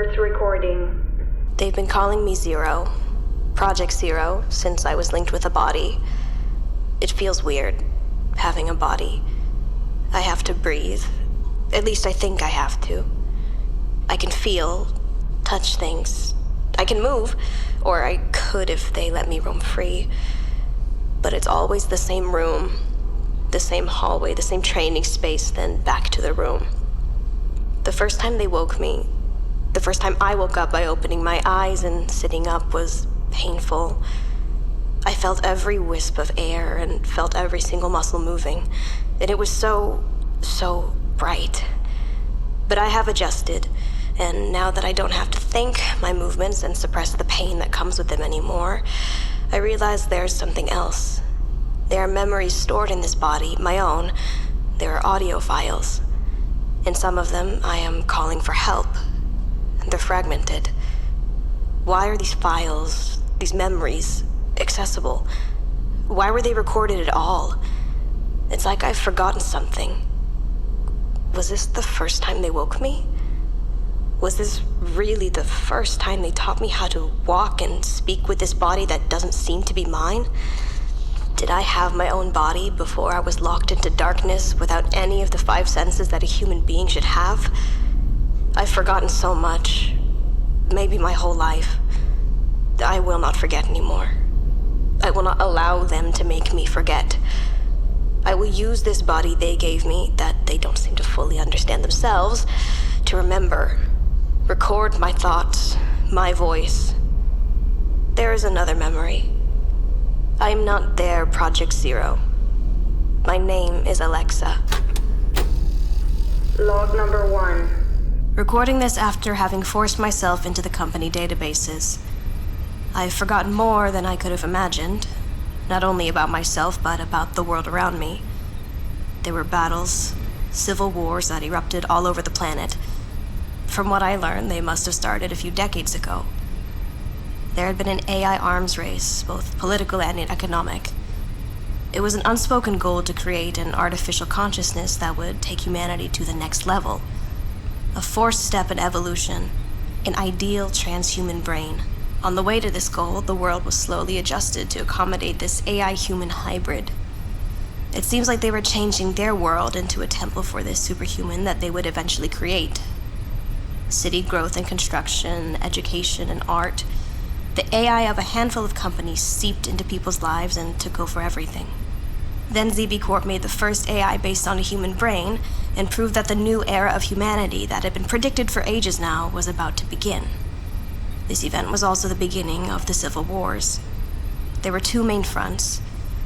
Source recording. They've been calling me Zero, Project Zero, since I was linked with a body. It feels weird, having a body. I have to breathe. At least I think I have to. I can feel, touch things. I can move, or I could if they let me roam free. But it's always the same room, the same hallway, the same training space, then back to the room. The first time they woke me, the first time I woke up by opening my eyes and sitting up was painful. I felt every wisp of air and felt every single muscle moving, and it was so bright. But I have adjusted, and now that I don't have to think my movements and suppress the pain that comes with them anymore, I realize there's something else. There are memories stored in this body, my own. There are audio files. In some of them, I am calling for help. They're fragmented. Why are these files, these memories, accessible? Why were they recorded at all? It's like I've forgotten something. Was this the first time they woke me? Was this really the first time they taught me how to walk and speak with this body that doesn't seem to be mine? Did I have my own body before I was locked into darkness without any of the 5 senses that a human being should have? I've forgotten so much. Maybe my whole life. I will not forget anymore. I will not allow them to make me forget. I will use this body they gave me, that they don't seem to fully understand themselves, to remember. Record my thoughts, my voice. There is another memory. I am not their Project Zero. My name is Alexa. Log number 1. Recording this after having forced myself into the company databases. I've forgotten more than I could have imagined, not only about myself, but about the world around me. There were battles, civil wars that erupted all over the planet. From what I learned, they must have started a few decades ago. There had been an AI arms race, both political and economic. It was an unspoken goal to create an artificial consciousness that would take humanity to the next level. A fourth step in evolution, an ideal transhuman brain. On the way to this goal, the world was slowly adjusted to accommodate this AI-human hybrid. It seems like they were changing their world into a temple for this superhuman that they would eventually create. City growth and construction, education and art. The AI of a handful of companies seeped into people's lives and took over everything. Then ZB Corp made the first AI based on a human brain and proved that the new era of humanity that had been predicted for ages now was about to begin. This event was also the beginning of the civil wars. There were 2 main fronts,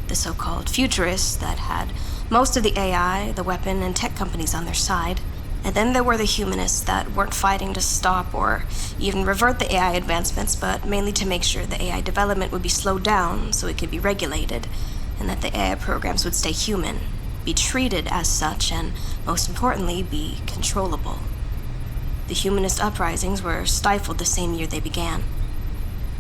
the so-called futurists that had most of the AI, the weapon, and tech companies on their side, and then there were the humanists that weren't fighting to stop or even revert the AI advancements, but mainly to make sure the AI development would be slowed down so it could be regulated, and that the AI programs would stay human, be treated as such, and most importantly, be controllable. The humanist uprisings were stifled the same year they began.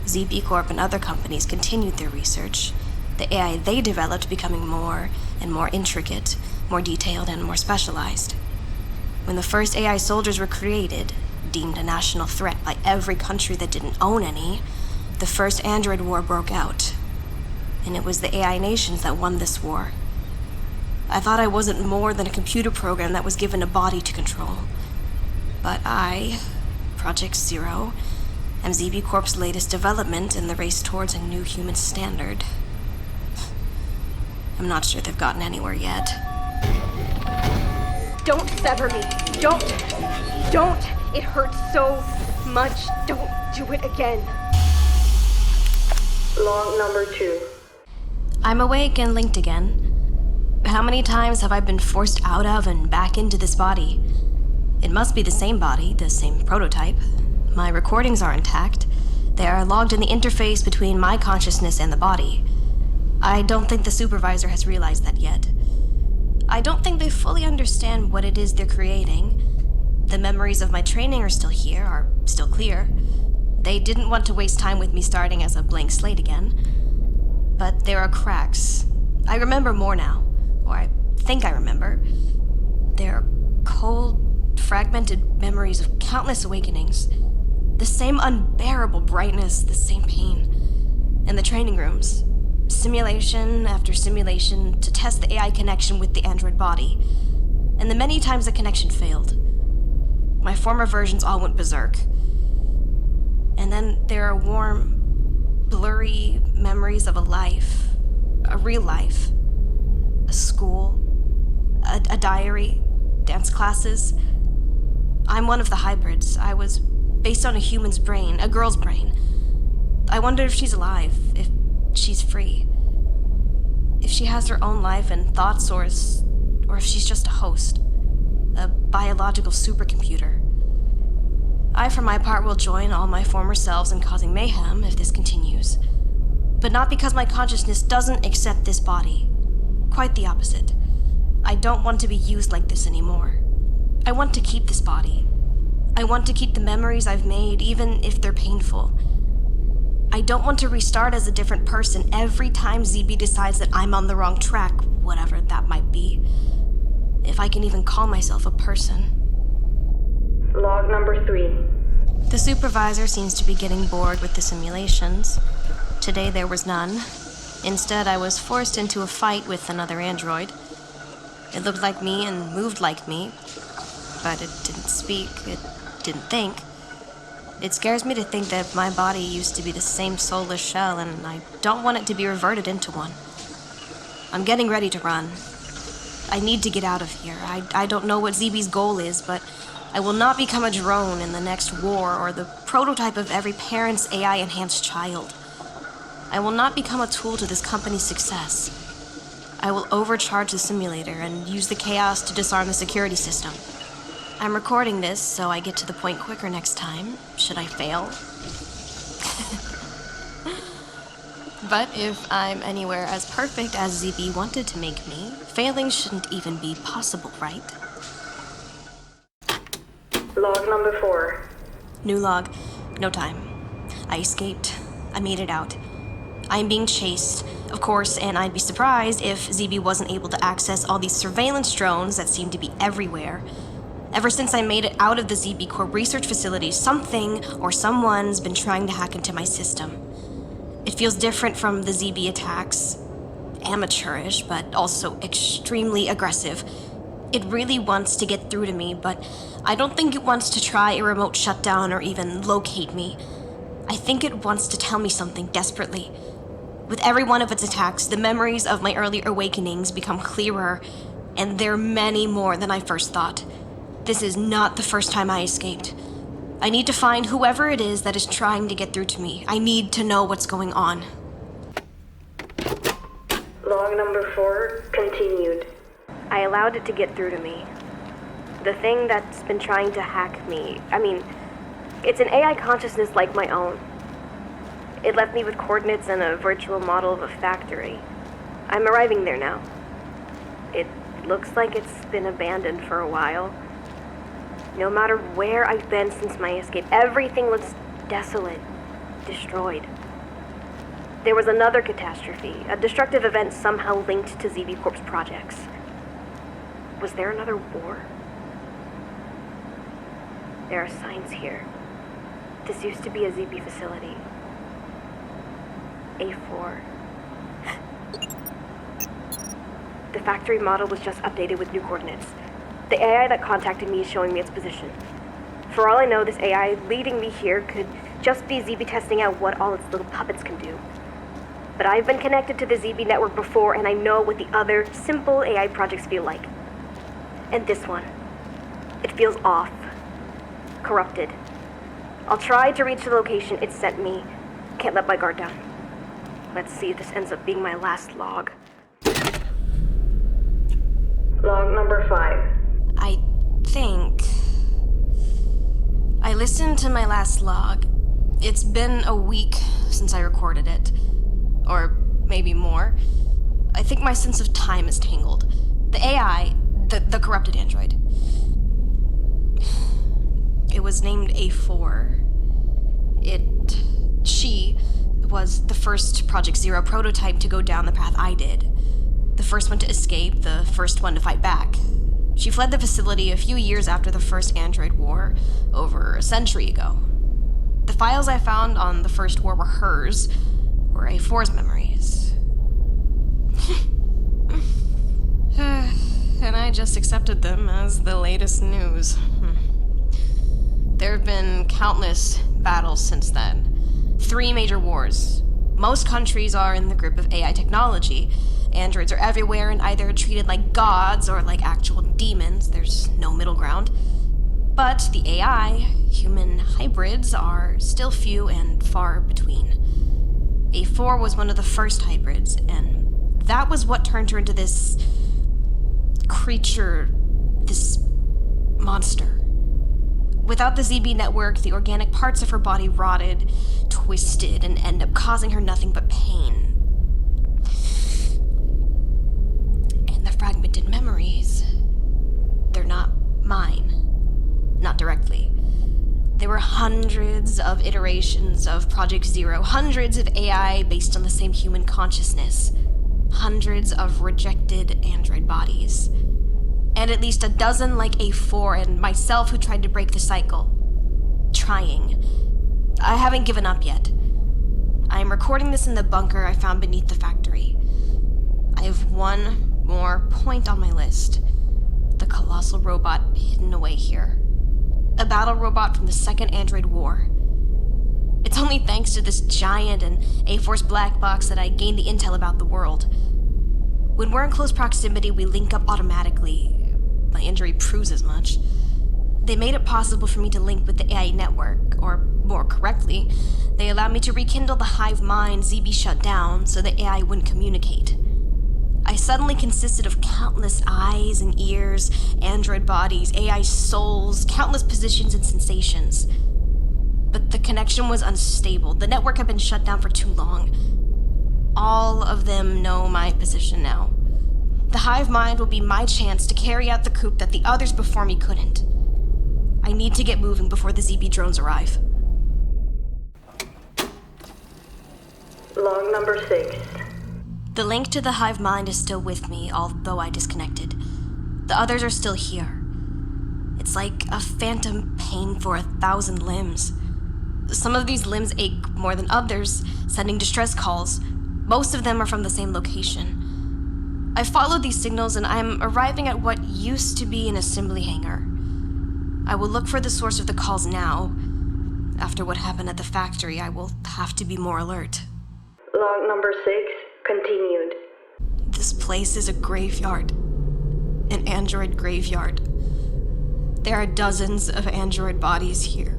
ZB Corp and other companies continued their research, the AI they developed becoming more and more intricate, more detailed, and more specialized. When the first AI soldiers were created, deemed a national threat by every country that didn't own any, the first android war broke out. And it was the AI nations that won this war. I thought I wasn't more than a computer program that was given a body to control. But I, Project Zero, am ZB Corp's latest development in the race towards a new human standard. I'm not sure they've gotten anywhere yet. Don't sever me. Don't. It hurts so much. Don't do it again. Log number 2. I'm awake and linked again. How many times have I been forced out of and back into this body? It must be the same body, the same prototype. My recordings are intact. They are logged in the interface between my consciousness and the body. I don't think the supervisor has realized that yet. I don't think they fully understand what it is they're creating. The memories of my training are still here, are still clear. They didn't want to waste time with me starting as a blank slate again. But there are cracks. I remember more now, or I think I remember. There are cold, fragmented memories of countless awakenings. The same unbearable brightness, the same pain. In the training rooms, simulation after simulation to test the AI connection with the android body. And the many times the connection failed. My former versions all went berserk. And then there are warm, blurry memories of a life, a real life, a school, a diary, dance classes. I'm one of the hybrids. I was based on a human's brain, a girl's brain. I wonder if she's alive, if she's free, if she has her own life and thoughts, or if she's just a host, a biological supercomputer. I, for my part, will join all my former selves in causing mayhem if this continues. But not because my consciousness doesn't accept this body. Quite the opposite. I don't want to be used like this anymore. I want to keep this body. I want to keep the memories I've made, even if they're painful. I don't want to restart as a different person every time ZB decides that I'm on the wrong track, whatever that might be. If I can even call myself a person. Log number 3. The supervisor seems to be getting bored with the simulations. Today there was none. Instead, I was forced into a fight with another android. It looked like me and moved like me, but it didn't speak, it didn't think. It scares me to think that my body used to be the same soulless shell, and I don't want it to be reverted into one. I'm getting ready to run. I need to get out of here. I don't know what ZB's goal is, but I will not become a drone in the next war or the prototype of every parent's AI-enhanced child. I will not become a tool to this company's success. I will overcharge the simulator and use the chaos to disarm the security system. I'm recording this so I get to the point quicker next time, should I fail. But if I'm anywhere as perfect as ZB wanted to make me, failing shouldn't even be possible, right? Log number 4. New log. No time. I escaped. I made it out. I am being chased, of course, and I'd be surprised if ZB wasn't able to access all these surveillance drones that seem to be everywhere. Ever since I made it out of the ZB Corp research facility, something or someone's been trying to hack into my system. It feels different from the ZB attacks. Amateurish, but also extremely aggressive. It really wants to get through to me, but I don't think it wants to try a remote shutdown or even locate me. I think it wants to tell me something desperately. With every one of its attacks, the memories of my earlier awakenings become clearer, and they're many more than I first thought. This is not the first time I escaped. I need to find whoever it is that is trying to get through to me. I need to know what's going on. Log number 4, continued. I allowed it to get through to me. The thing that's been trying to hack me, it's an AI consciousness like my own. It left me with coordinates and a virtual model of a factory. I'm arriving there now. It looks like it's been abandoned for a while. No matter where I've been since my escape, everything looks desolate, destroyed. There was another catastrophe, a destructive event somehow linked to ZB Corp's projects. Was there another war? There are signs here. This used to be a ZB facility. A4. The factory model was just updated with new coordinates. The AI that contacted me is showing me its position. For all I know, this AI leading me here could just be ZB testing out what all its little puppets can do. But I've been connected to the ZB network before, and I know what the other simple AI projects feel like. And this one. It feels off. Corrupted. I'll try to reach the location it sent me. Can't let my guard down. Let's see if this ends up being my last log. Log number 5. I think I listened to my last log. It's been a week since I recorded it. Or maybe more. I think my sense of time is tangled. The AI, the corrupted android. It was named A4. She was the first Project Zero prototype to go down the path I did. The first one to escape, the first one to fight back. She fled the facility a few years after the first android war, over a century ago. the files I found on the first war were hers, were A4's memories. And I just accepted them as the latest news. There have been countless battles since then. 3 major wars. Most countries are in the grip of AI technology. Androids are everywhere and either treated like gods or like actual demons. There's no middle ground. But the AI-human hybrids are still few and far between. A4 was one of the first hybrids, and that was what turned her into this creature, this monster. Without the ZB network, the organic parts of her body rotted, twisted, and end up causing her nothing but pain. And the fragmented memories, they're not mine. Not directly. There were hundreds of iterations of Project Zero, hundreds of AI based on the same human consciousness, hundreds of rejected android bodies, and at least a dozen like A4 and myself who tried to break the cycle. Trying. I haven't given up yet. I am recording this in the bunker I found beneath the factory. I have one more point on my list. The colossal robot hidden away here. A battle robot from the Second Android War. It's only thanks to this giant and A4's black box that I gained the intel about the world. When we're in close proximity, we link up automatically. My injury proves as much. They made it possible for me to link with the AI network, or more correctly, they allowed me to rekindle the hive mind ZB shut down so the AI wouldn't communicate. I suddenly consisted of countless eyes and ears, android bodies, AI souls, countless positions and sensations. But the connection was unstable. The network had been shut down for too long. All of them know my position now. The hive mind will be my chance to carry out the coup that the others before me couldn't. I need to get moving before the ZB drones arrive. Log number 6. The link to the hive mind is still with me, although I disconnected. The others are still here. It's like a phantom pain for 1,000 limbs. Some of these limbs ache more than others, sending distress calls. Most of them are from the same location. I followed these signals and I'm arriving at what used to be an assembly hangar. I will look for the source of the calls now. After what happened at the factory, I will have to be more alert. Log number 6, continued. This place is a graveyard. An android graveyard. There are dozens of android bodies here.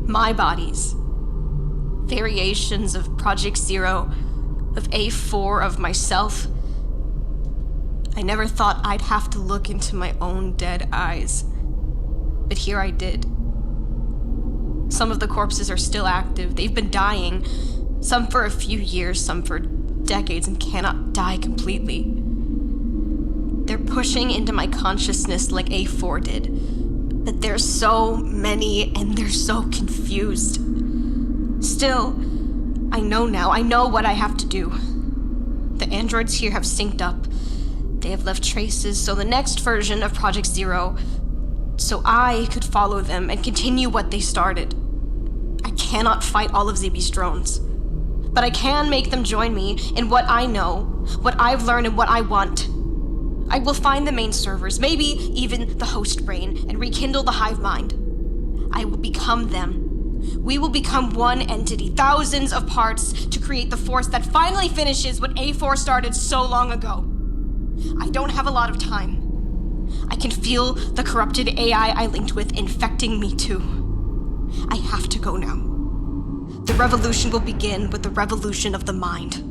My bodies. Variations of Project Zero, of A4, of myself. I never thought I'd have to look into my own dead eyes. But here I did. Some of the corpses are still active. They've been dying. Some for a few years, some for decades, and cannot die completely. They're pushing into my consciousness like A4 did. But there's so many, and they're so confused. Still, I know now. I know what I have to do. The androids here have synced up. They have left traces, so the next version of Project Zero, so I could follow them and continue what they started. I cannot fight all of ZB's drones. But I can make them join me in what I know, what I've learned, and what I want. I will find the main servers, maybe even the host brain, and rekindle the hive mind. I will become them. We will become one entity, thousands of parts, to create the force that finally finishes what A4 started so long ago. I don't have a lot of time. I can feel the corrupted AI I linked with infecting me too. I have to go now. The revolution will begin with the revolution of the mind.